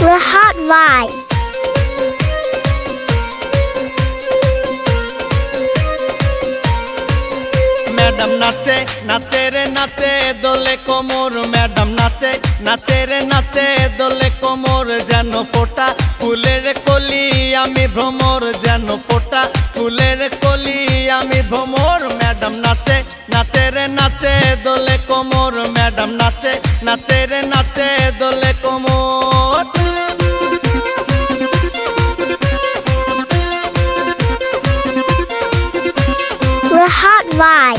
Rahat Vai. Madam नाचे नाचे रे नाचे दोले कोमर मैडम नाचे नाचे रे नाचे दोले कोमर जेन फोटा फुलेर कली आमी भ्रमर जेन फोटा फुलेर कली आमी भ्रमर मैडम नाचे नाचे रे नाचे दोले कोमर मैडम नाचे नाचे रे नाचे दोले कोमर Rahat Vai.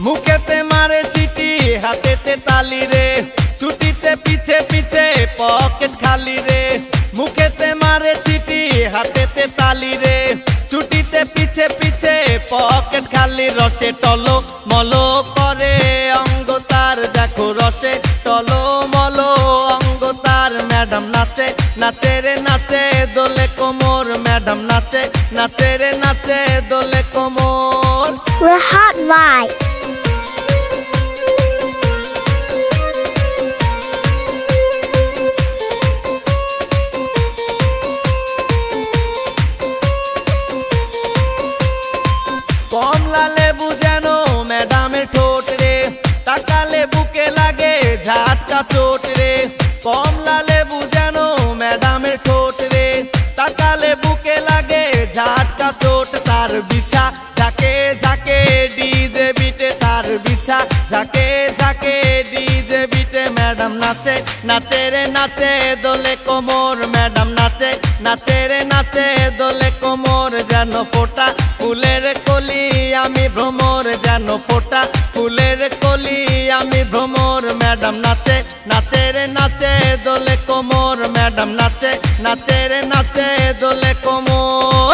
मुखेते मारे चीटी हाथेते ताली रे छुटीते पीछे पीछे पॉकेट खाली रे मुखेते मारे चीटी हाथेते ताली रे छुटीते पीछे पीछे पॉकेट खाली रसे टलो मलो करे अंग तार देखो रसे टलो मलो अंग तार मैडम नाचे नाचे रे नाचे दोले कोमर मैडम नाचे नाचे रे नाचे दोले कोमर Rahat Vai. কমলা লেবু যেন ম্যাডামের ঠোঁট রে তাকালে বুকে লাগে ঝাটকা চোট রে কমলা লেবু যেন ম্যাডামের ঠোঁট রে তাকালে বুকে লাগে ঝাটকা চোট তার বিছা ঝাঁকে ঝাঁকে ডিজে বিটে তার বিছা ঝাঁকে ঝাঁকে ডিজে বিটে ম্যাডাম নাচে নাচে রে নাচে দোলে কোমর ম্যাডাম নাচে নাচে রে নাচে দোলে কোমর যেন ফোটা ফুলের কলি আমি ভ্রমর যেন ফোটা ফুলের কলি আমি ভ্রমর ম্যাডাম নাচে নাচে রে নাচে দোলে কোমর ম্যাডাম নাচে নাচে রে নাচে দোলে কোমর।